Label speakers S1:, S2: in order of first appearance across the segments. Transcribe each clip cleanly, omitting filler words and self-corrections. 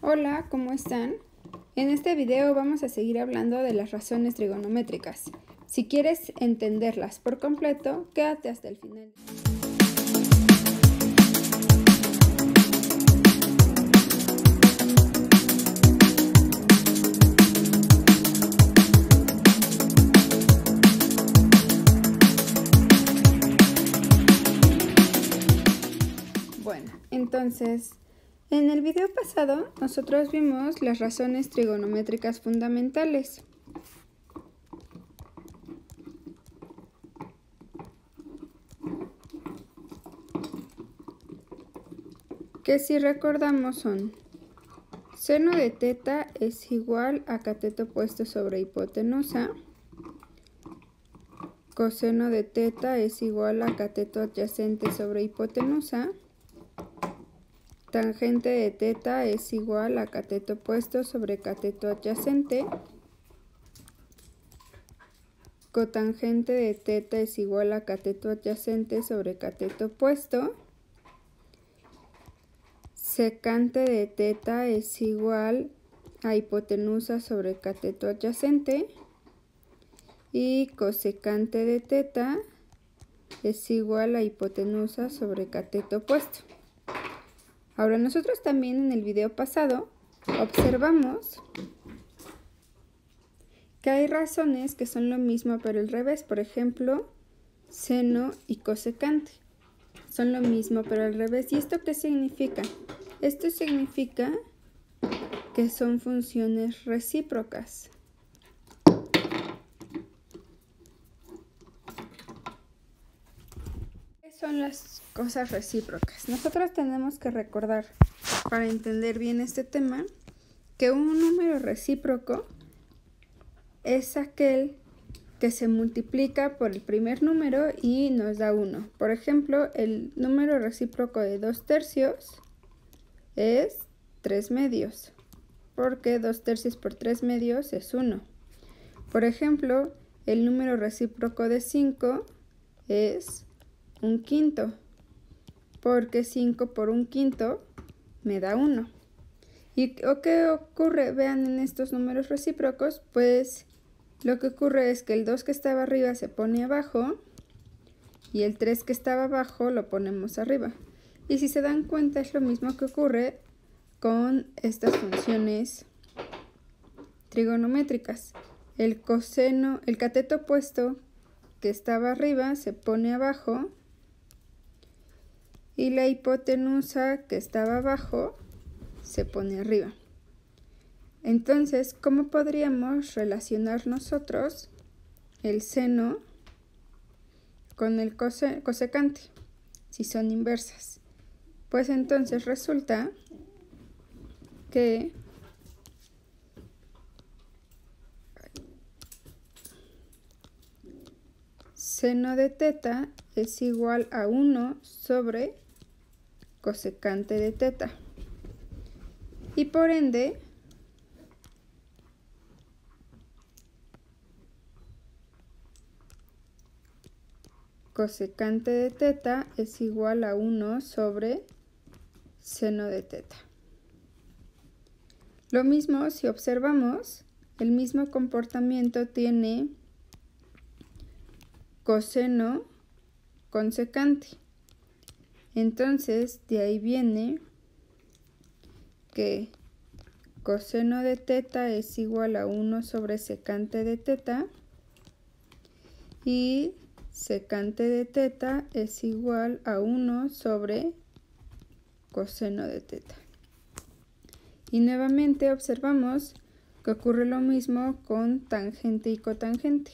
S1: Hola, ¿cómo están? En este video vamos a seguir hablando de las razones trigonométricas. Si quieres entenderlas por completo, quédate hasta el final. Bueno, entonces, en el video pasado nosotros vimos las razones trigonométricas fundamentales. Que si recordamos son: seno de teta es igual a cateto opuesto sobre hipotenusa. Coseno de teta es igual a cateto adyacente sobre hipotenusa. Tangente de teta es igual a cateto opuesto sobre cateto adyacente. Cotangente de teta es igual a cateto adyacente sobre cateto opuesto. Secante de teta es igual a hipotenusa sobre cateto adyacente. Y cosecante de teta es igual a hipotenusa sobre cateto opuesto. Ahora nosotros también en el video pasado observamos que hay razones que son lo mismo pero al revés. Por ejemplo, seno y cosecante son lo mismo pero al revés. ¿Y esto qué significa? Esto significa que son funciones recíprocas. Son las cosas recíprocas. Nosotros tenemos que recordar, para entender bien este tema, que un número recíproco es aquel que se multiplica por el primer número y nos da 1. Por ejemplo, el número recíproco de 2/3 es 3/2, porque 2/3 por 3/2 es 1. Por ejemplo, el número recíproco de 5 es 1/5, porque 5 por 1/5 me da 1. ¿Y qué ocurre? Vean en estos números recíprocos, pues lo que ocurre es que el 2 que estaba arriba se pone abajo y el 3 que estaba abajo lo ponemos arriba. Y si se dan cuenta es lo mismo que ocurre con estas funciones trigonométricas. El cateto opuesto que estaba arriba se pone abajo y la hipotenusa que estaba abajo se pone arriba. Entonces, ¿cómo podríamos relacionar nosotros el seno con el cosecante si son inversas? Pues entonces resulta que seno de teta es igual a 1 sobre cosecante de teta. Y por ende, cosecante de teta es igual a 1 sobre seno de teta. Lo mismo si observamos, el mismo comportamiento tiene coseno con secante. Entonces, de ahí viene que coseno de teta es igual a 1 sobre secante de teta y secante de teta es igual a 1 sobre coseno de teta. Y nuevamente observamos que ocurre lo mismo con tangente y cotangente.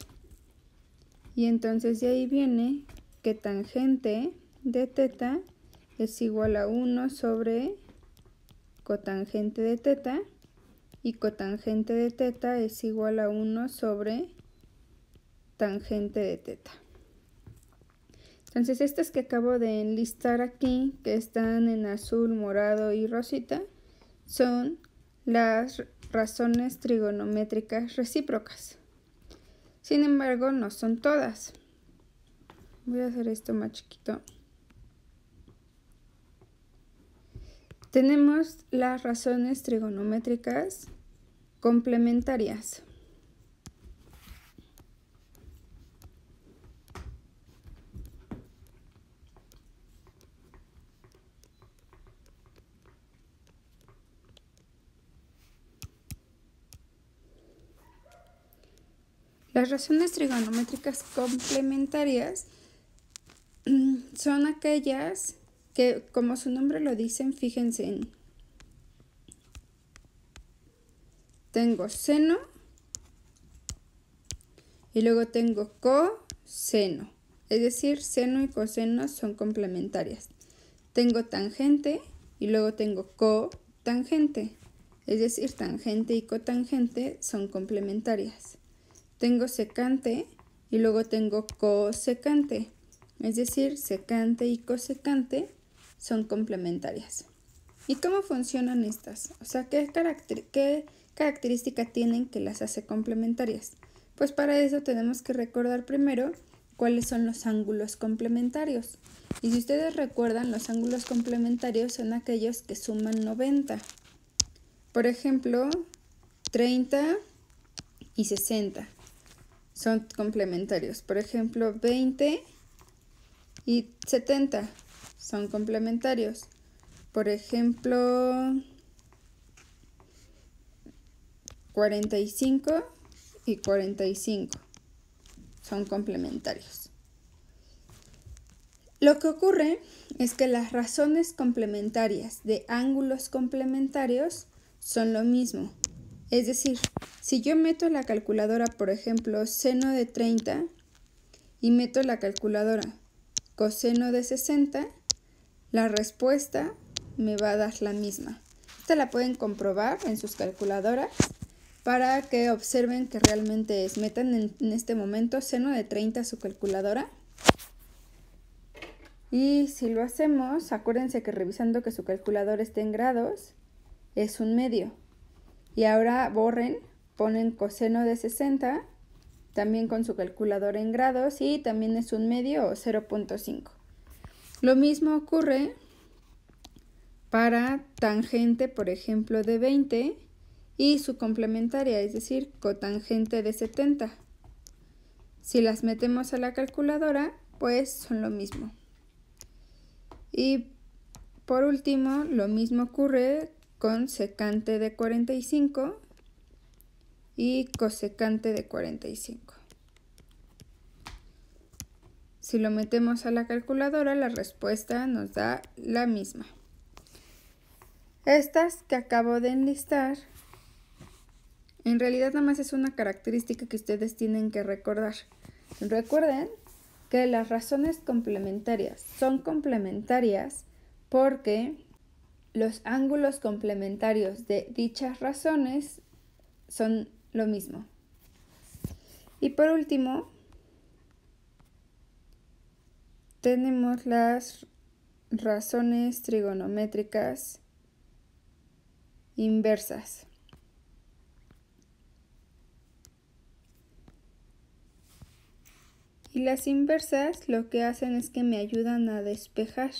S1: Y entonces de ahí viene que tangente de teta es igual a 1 sobre cotangente de teta y cotangente de teta es igual a 1 sobre tangente de teta. Entonces estas que acabo de enlistar aquí, que están en azul, morado y rosita, son las razones trigonométricas recíprocas. Sin embargo, no son todas. Voy a hacer esto más chiquito. tenemos las razones trigonométricas complementarias. Las razones trigonométricas complementarias son aquellas que, como su nombre lo dicen, fíjense en, tengo seno y luego tengo coseno, es decir, seno y coseno son complementarias. Tengo tangente y luego tengo cotangente, es decir, tangente y cotangente son complementarias. Tengo secante y luego tengo cosecante, es decir, secante y cosecante son complementarias. ¿Y cómo funcionan estas? O sea, ¿qué característica tienen que las hace complementarias? Pues para eso tenemos que recordar primero cuáles son los ángulos complementarios. Y si ustedes recuerdan, los ángulos complementarios son aquellos que suman 90. Por ejemplo, 30 y 60 son complementarios. Por ejemplo, 20 y 70 son complementarios. Por ejemplo, 45 y 45 son complementarios. Lo que ocurre es que las razones complementarias de ángulos complementarios son lo mismo. Es decir, si yo meto la calculadora, por ejemplo, seno de 30 y meto la calculadora coseno de 60, la respuesta me va a dar la misma. Esta la pueden comprobar en sus calculadoras para que observen que realmente es. Metan en este momento seno de 30 a su calculadora. Y si lo hacemos, acuérdense que revisando que su calculadora esté en grados, es 1/2. Y ahora borren, ponen coseno de 60, también con su calculadora en grados, y también es 1/2 o 0.5. Lo mismo ocurre para tangente, por ejemplo, de 20 y su complementaria, es decir, cotangente de 70. Si las metemos a la calculadora, pues son lo mismo. Y por último, lo mismo ocurre con secante de 45 y cosecante de 45. Si lo metemos a la calculadora, la respuesta nos da la misma. Estas que acabo de enlistar, en realidad nada más es una característica que ustedes tienen que recordar. Recuerden que las razones complementarias son complementarias porque los ángulos complementarios de dichas razones son lo mismo. Y por último, tenemos las razones trigonométricas inversas. Y las inversas lo que hacen es que me ayudan a despejar.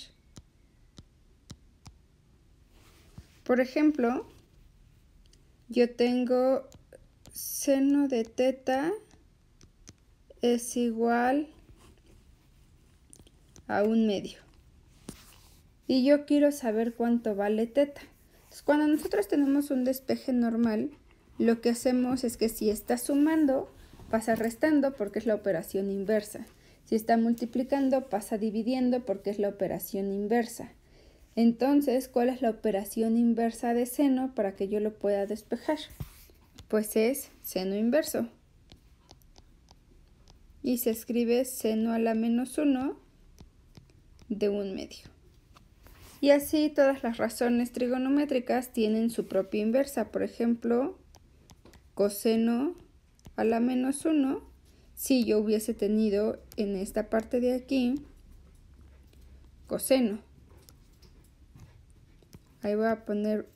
S1: Por ejemplo, yo tengo seno de teta es igual a 1/2. Y yo quiero saber cuánto vale teta. Entonces, cuando nosotros tenemos un despeje normal, lo que hacemos es que si está sumando, pasa restando porque es la operación inversa. Si está multiplicando, pasa dividiendo porque es la operación inversa. Entonces, ¿cuál es la operación inversa de seno para que yo lo pueda despejar? Pues es seno inverso. Y se escribe seno a la menos 1 de 1/2. Y así todas las razones trigonométricas tienen su propia inversa. Por ejemplo, coseno a la menos 1, si yo hubiese tenido en esta parte de aquí coseno. Ahí voy a poner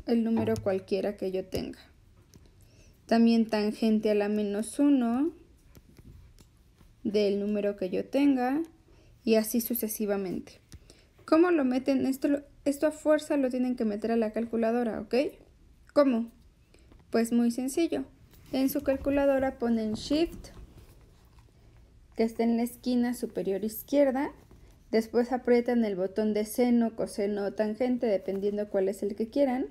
S1: el número cualquiera que yo tenga. También tangente a la menos 1 del número que yo tenga y así sucesivamente. ¿Cómo lo meten? Esto esto a fuerza lo tienen que meter a la calculadora, ¿ok? ¿Cómo? Pues muy sencillo. En su calculadora ponen Shift, que está en la esquina superior izquierda. Después aprietan el botón de seno, coseno o tangente, dependiendo cuál es el que quieran.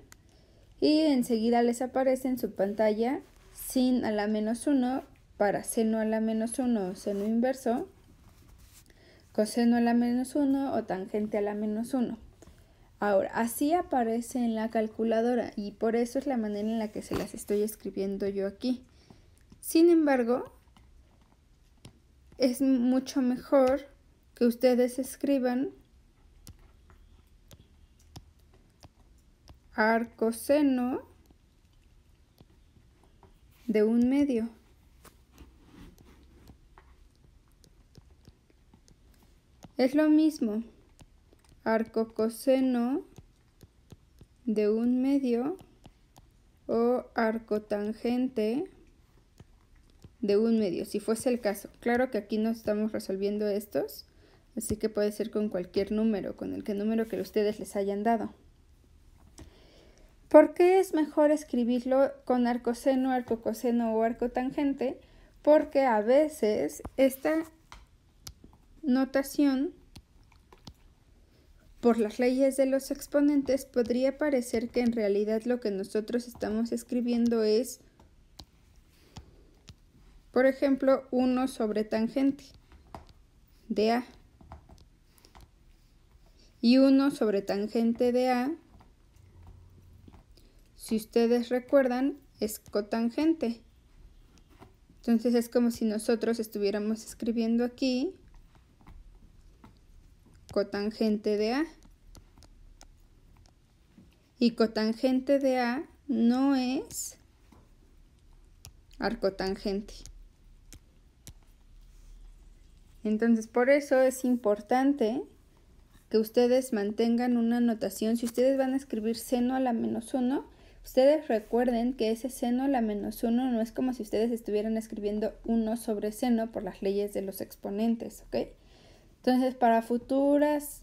S1: Y enseguida les aparece en su pantalla sin a la -1 para seno a la -1 o seno inverso, coseno a la -1 o tangente a la -1. Ahora, así aparece en la calculadora y por eso es la manera en la que se las estoy escribiendo yo aquí. Sin embargo, es mucho mejor que ustedes escriban arcoseno de 1/2. Es lo mismo, arcocoseno de 1/2 o arcotangente de 1/2, si fuese el caso. Claro que aquí no estamos resolviendo estos, así que puede ser con cualquier número, con el número que ustedes les hayan dado. ¿Por qué es mejor escribirlo con arcoseno, arcocoseno o arcotangente? Porque a veces esta notación, por las leyes de los exponentes, podría parecer que en realidad lo que nosotros estamos escribiendo es, por ejemplo, 1 sobre tangente de A. Y 1 sobre tangente de A, si ustedes recuerdan, es cotangente. Entonces es como si nosotros estuviéramos escribiendo aquí cotangente de A. Y cotangente de A no es arcotangente. Entonces por eso es importante que ustedes mantengan una notación. Si ustedes van a escribir seno a la -1, ustedes recuerden que ese seno a la -1 no es como si ustedes estuvieran escribiendo 1 sobre seno por las leyes de los exponentes, ¿ok? Entonces, para futuras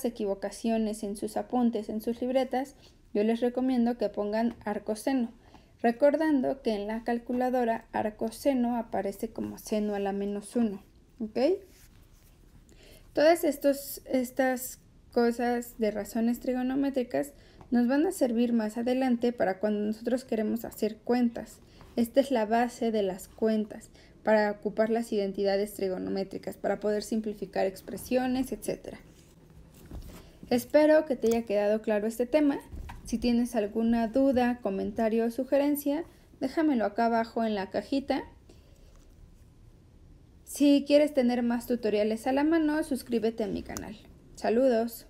S1: equivocaciones en sus apuntes, en sus libretas, yo les recomiendo que pongan arcoseno, recordando que en la calculadora arcoseno aparece como seno a la -1, ¿ok? Todas estas cosas de razones trigonométricas nos van a servir más adelante para cuando nosotros queremos hacer cuentas. Esta es la base de las cuentas, para ocupar las identidades trigonométricas, para poder simplificar expresiones, etc. Espero que te haya quedado claro este tema. Si tienes alguna duda, comentario o sugerencia, déjamelo acá abajo en la cajita. Si quieres tener más tutoriales a la mano, suscríbete a mi canal. Saludos.